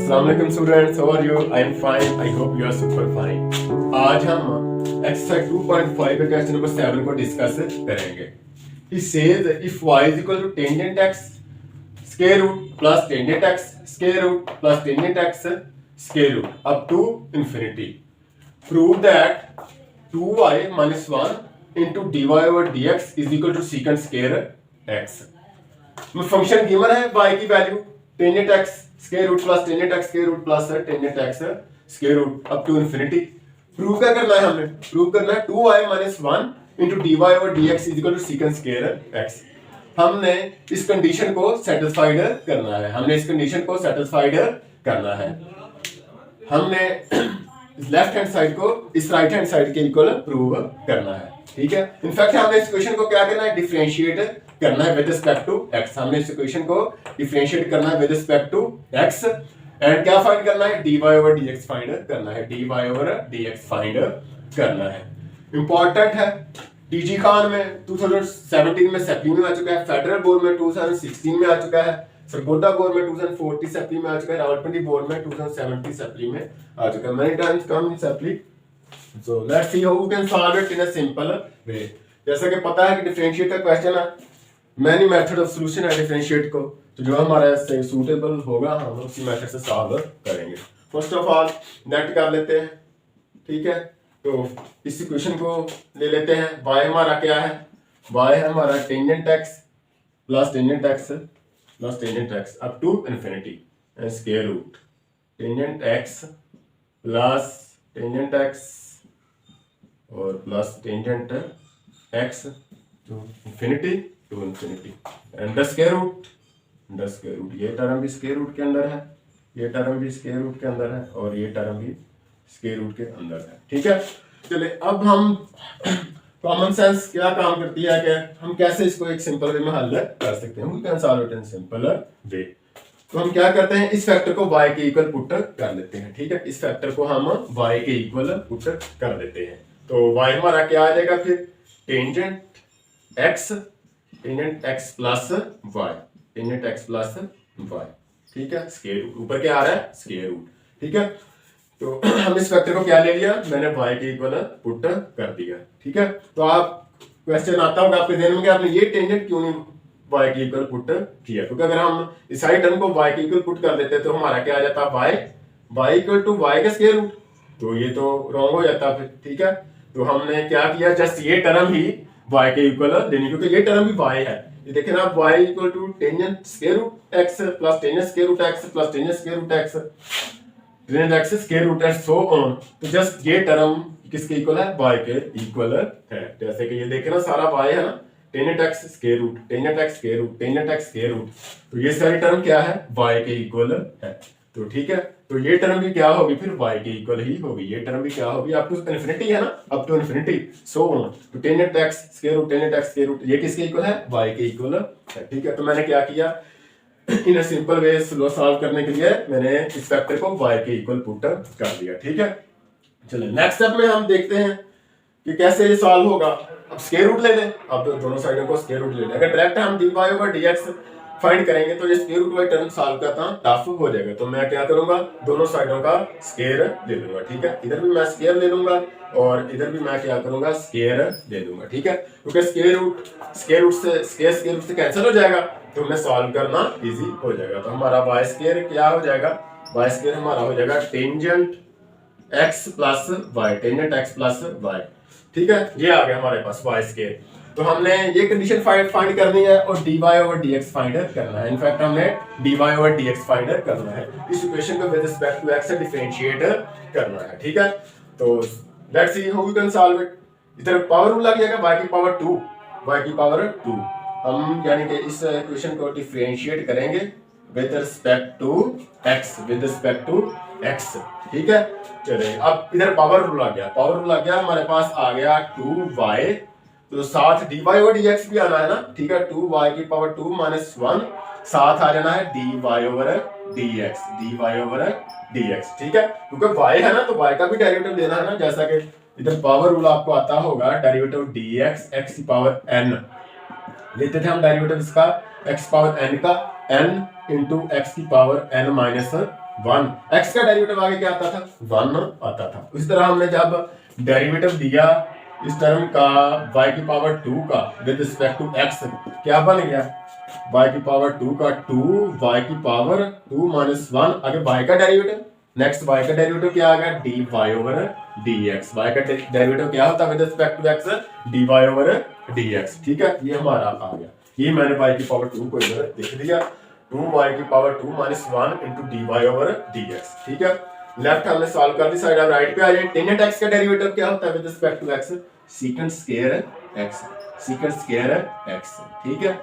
Assalamualaikum students, how are you? I am fine. I hope you are super fine. आज हम exercise 2.5 के question number 7 को discuss करेंगे. He says if y is equal to tangent x square root plus tangent x square root plus tangent x square root up to infinity. Prove that 2y minus 1 into dy over dx is equal to secant square x. Function given है y की value tangent x square root plus tangent x square root plus tangent x square root up to infinity. Prove क्या करना है हमें? Prove करना है 2y minus 1 into dy over dx is equal to secant square x. हमने इस condition को satisfied करना है. हमने लेफ्ट हैंड साइड को इस राइट हैंड साइड के इक्वल प्रूव करना है. ठीक है. इनफैक्ट हमने इस इक्वेशन को क्या करना है? डिफरेंशिएट करना है विद रिस्पेक्ट टू x. हमने इस इक्वेशन को डिफरेंशिएट करना है with respect to x and क्या फाइंड करना है? dy ओवर dx फाइंड करना है. इंपॉर्टेंट है. टीजी खान में 2017 में सप्ली में आ चुका है, फेडरल बोर्ड में 2016 में आ चुका है, सरगोधा बोर्ड में 2040 सप्ली में आ चुका है, रावलपिंडी बोर्ड में 2070 सप्ली में आ चुका है. Many times come in supply. So let's see how we can solve it in a simple way. जैसा कि पता है कि डिफरेंशिएट का क्वेश्चन है, मैनी मेथड ऑफ सॉल्यूशन है डिफरेंशिएट को, तो जो हमारा इससे सूटेबल होगा हम उसी मेथड से सॉल्व करेंगे. फर्स्ट ऑफ ऑल नेट कर लेते हैं. ठीक है. तो इस इक्वेशन को ले लेते हैं. y हमारा क्या है? y है हमारा tangent x plus tangent x up to infinity and square root tangent x plus tangent x और plus tangent x to infinity and the square root. ये टर्म भी स्क्वायर रूट के अंदर है, ये टर्म भी स्क्वायर रूट के अंदर है और ये टर्म भी स्क्वायर रूट के अंदर है. ठीक है. चलिए अब हम कॉमन सेंस क्या काम करती है कि हम कैसे इसको एक सिंपल वे में हल कर सकते हैं. We can solve it in simple way. तो हम क्या करते हैं? इस फैक्टर को y के इक्वल पुट कर लेते हैं. ठीक है. इस फैक्टर को हम y के इक्वल पुट कर देते हैं. तो y हमारा क्या आ जाएगा फिर? Tangent x plus y. ठीक है. स्क्वायर रूट ऊपर क्या आ रहा है? Square root. ठीक है. तो हम इस वेक्टर को क्या ले लिया? मैंने y के इक्वल पुट कर दिया. ठीक है. तो आप क्वेश्चन आता होगा आपके ध्यान में कि आपने ये टेंजेंट क्यों नहीं y के इक्वल पुट किया? क्योंकि अगर हम इस साइड टर्म को y के इक्वल पुट कर देते तो हमारा क्या आ जाता? y इक्वल टू y का स्क्वायर रूट. तो ये तो रॉन्ग हो जाता फिर. ठीक है. तो हमने क्या किया? जस्ट ये टर्म ही y के इक्वल लेनी, क्योंकि ये टर्म भी y है. ये देखें ना, y equal to tangent square root x plus tangent square root x plus tangent square root x tangent x square root and so on. तो जस्ट ये टर्म किसके इक्वल है? y के इक्वल है. जैसे कि ये देखें ना, सारा y है ना, tangent x square root tangent x square root tangent x square root. तो ये सारी टर्म क्या है? y के इक्वल है. तो ठीक है. तो ये टर्म भी क्या होगी? फिर y के इक्वल ही होगी. ये टर्म भी क्या होगी? अप टू इन्फिनिटी है ना, up to infinity so on. तो tangent x square root tangent x square root ये किसके इक्वल है? y के इक्वल है. ठीक है. तो मैंने क्या किया? इन सिंपल वे सॉल्व करने के लिए मैंने इस फैक्टर को y के इक्वल पुट कर दिया. ठीक है. चलिए नेक्स्ट स्टेप में हम देखते हैं कि कैसे ये सॉल्व होगा. अब स्क्वायर रूट ले लें. अब दोनों साइडों को स्क्वायर रूट ले लें. अगर डायरेक्ट हम dy ओवर dx फाइंड करेंगे तो ये स्क्वायर रूट वाली टर्म सॉल्व करना टफ हो जाएगा. तो मैं क्या करूंगा? दोनों साइडों का स्क्वायर ले लूंगा. ठीक है. इधर भी मैं स्क्वायर ले लूंगा और इधर भी मैं क्या करूंगा? स्क्वायर ले लूंगा. ठीक है. क्योंकि स्क्वायर रूट से स्क्वायर रूट से कैंसिल हो जाएगा तो हमें सॉल्व करना इजी हो जाएगा. तो हमारा y स्क्वायर क्या हो जाएगा? y स्क्वायर हमारा हो जाएगा टेंजेंट x प्लस y. ठीक है. ये आ गया हमारे पास y स्क्वायर. तो हमने ये कंडीशन फाइंड करनी है और dy ओवर dx फाइंड करना है. इनफैक्ट हमने dy ओवर dx फाइंड करना है. इस इक्वेशन को विद रिस्पेक्ट टू x से डिफरेंशिएट करना है. ठीक है. तो let's see how we can solve it. इधर पावर रूल लग जाएगा y की पावर 2. हम यानी कि इस इक्वेशन को डिफरेंशिएट करेंगे विद रिस्पेक्ट टू x. ठीक है. चलिए अब इधर पावर रूल आ गया. हमारे पास आ गया 2y. तो साथ dy ओवर dx भी आना है ना. ठीक है. 2y की पावर 2 माइनस 1 साथ आ जाना है dy ओवर dx. ठीक है. क्योंकि y है ना तो y का भी डेरिवेटिव लेना है ना. जैसा कि इधर पावर रूल आपको आता होगा, डेरिवेटिव dx x की पावर n लेते थे हम. डेरिवेटिव इसका x पावर n का n इंटू x की पावर n माइनस 1, x का डेरिवेटिव आगे क्या आता था 1 आता था। उसी तरह हमने जब डेरिवेटिव दिया इस टर्म का y की पावर 2 का विद रिस्पेक्ट टू x, क्या बन गया y की पावर 2 का 2 y की पावर 2 माइनस 1, आगे y का डेरिवेटिव, नेक्स्ट y का डेरिवेटिव क्या आ गया dy ओवर dx, y का डेरिवेटिव क्या होता है with respect to x dy over dx। ठीक है, ये हमारा आ गया, ये मैंने y की पावर 2 को इधर लिख दिया, 2y की power 2 minus 1 into dy over dx। ठीक है, लेफ्ट हमने सॉल्व कर दी साइड, अब राइट पे आ जाए। टेनेट x का डेरिवेटिव क्या होता है with respect to x secant square x, secant square x। ठीक है,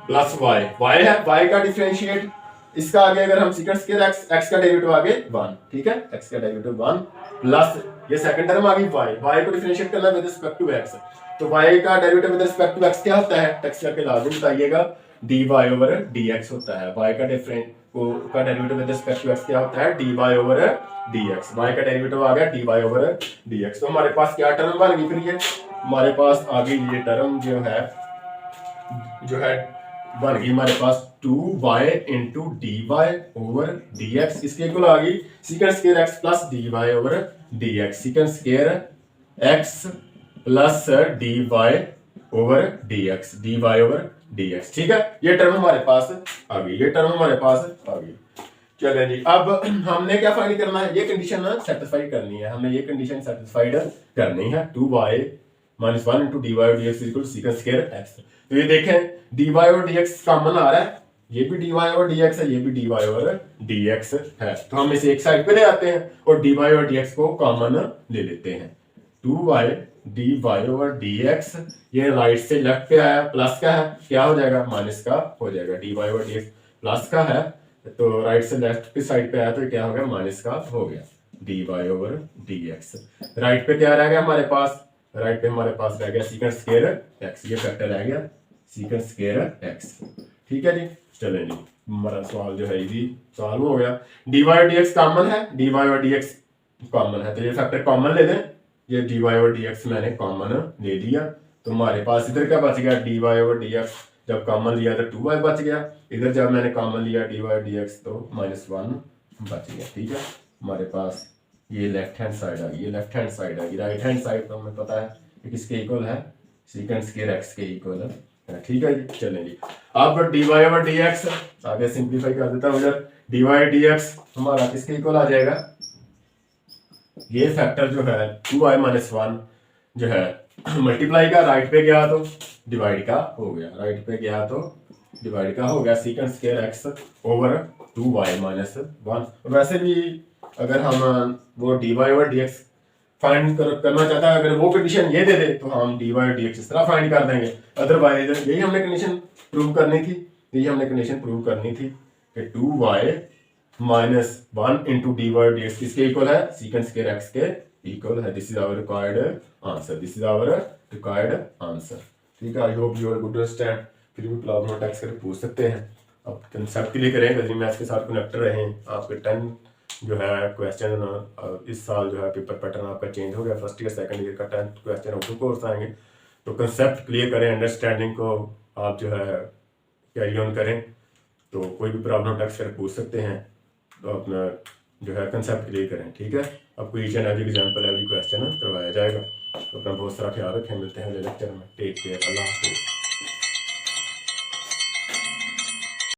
प्लस y है, y का डिफरेंशिएट इसका आगे अगर हम सीकेंट स्क्वायर x का डेरिवेटिव आगे 1। ठीक है, x का डेरिवेटिव 1 प्लस ये सेकंड टर्म आ गई y को डिफरेंशिएट करना विद रिस्पेक्ट टू x, तो y का derivative with respect to x क्या होता है, टेक्स्ट करके लाजमी बताइएगा dy ओवर dx होता है। y का derivative with respect to x क्या होता है dy ओवर dx, y का डेरिवेटिव आ गया dy ओवर dx। तो हमारे पास क्या टर्म बन गई, फिर ये हमारे पास आ गई ये टर्म जो है बन गई हमारे पास 2y into dy over dx, इसके इक्वल आ गई secant square x plus dy over dx, secant square x plus dy over dx, dy over dx। ठीक है, ये टर्म हमारे पास आ गई, ये टर्म हमारे पास आ गई। चलिए जी, अब हमने क्या फाइंड करना है, ये कंडीशन सेटिस्फाई करनी है, हमने ये कंडीशन सेटिस्फाइड करनी है 2y माइनस 1 इंटू dy और dx equal secant square x। तो ये देखें dy और dx कॉमन आ रहा है, ये भी dy और dx है, ये भी dy और dx है, तो हम इसे एक साइड पे ले आते हैं और dy और dx को कॉमन ले लेते हैं। 2y dy ओवर dx, ये राइट से लेफ्ट पे आया, प्लस का है क्या हो जाएगा माइनस का हो जाएगा, dy ओवर dx प्लस का है तो राइट से लेफ्ट की साइड पे आया तो क्या हो गया माइनस का हो गया dy ओवर dx। राइट पे क्या रह गया हमारे पास, राइट पे हमारे पास रह गया सीकेंट स्क्वायर x, ये फैक्टर रह गया सीकेंट स्क्वायर x। ठीक है जी, चलें जी, हमारा सवाल जो है ये भी सॉल्व हो गया। dy और dx कॉमन है, dy और dx कॉमन है, तो ये फैक्टर कॉमन ले लें, ये dy और dx मैंने कॉमन ले लिया, तो हमारे पास इधर क्या बच गया dy ओवर dx, जब कॉमन लिया तो 2y बच गया, इधर जब मैंने कॉमन लिया dy dx तो -1 बच गया। ठीक है, हमारे पास ये लेफ्ट हैंड साइड आ गई, ये लेफ्ट हैंड साइड आ गई, राइट हैंड साइड तो हमें पता है कि किसके इक्वल है सीकेंट स्क्वायर x के इक्वल है। ठीक है जी, चलें जी, अब dy ओवर dx आगे सिंपलीफाई कर देता हूँ, इधर dy dx हमारा किसके इक्वल आ जाएगा, ये फैक्टर जो है 2y माइनस 1 जो है मल्टीप्लाई का राइट पे गया तो डिवाइड का हो गया, राइट पे गया तो डिवाइड का हो गया secant square x over 2y minus 1। वैसे भी अगर हम वो dy ओवर dx फाइंड करना चाहता है, अगर वो कंडीशन ये दे दे तो हम dy और dx इस तरह फाइंड कर देंगे, अदरवाइज यही हमने कंडीशन प्रूव करनी थी, यही हमने कंडीशन प्रूव करनी थी कि 2y माइनस 1 इंटू dy और dx किसके इक्वल है सीकेंट स्क्वायर x के इक्वल है। This is our required answer, this is our required answer. ठीक है, I hope you are good understand, फिर भी प्रॉब्लम टैक्स करके पूछ सकते हैं। अब कंसेप्ट क्लियर करें, गजरी मैथ्स के साथ कनेक्ट रहें, आपके 10 जो है क्वेश्चन इस साल जो है पेपर पैटर्न आपका चेंज हो गया, फर्स्ट ईयर सेकंड ईयर का 10 क्वेश्चन ऑफ कोर्स आएंगे, तो कंसेप्ट क्लियर करें, अंडरस्टैंडिंग को आप जो है कैरी ऑन करें, तो कोई भी प्रॉब्लम टैक्स करके पूछ सकते हैं, तो अपना जो है कंसेप्ट क्लियर करें। ठीक है, आपको each and every example every question करवाया जाएगा, तो अपना बहुत सारा ख्याल रखें, मिलते हैं अगले लेक्चर में, टेक केयर, अल्लाह हाफिज़।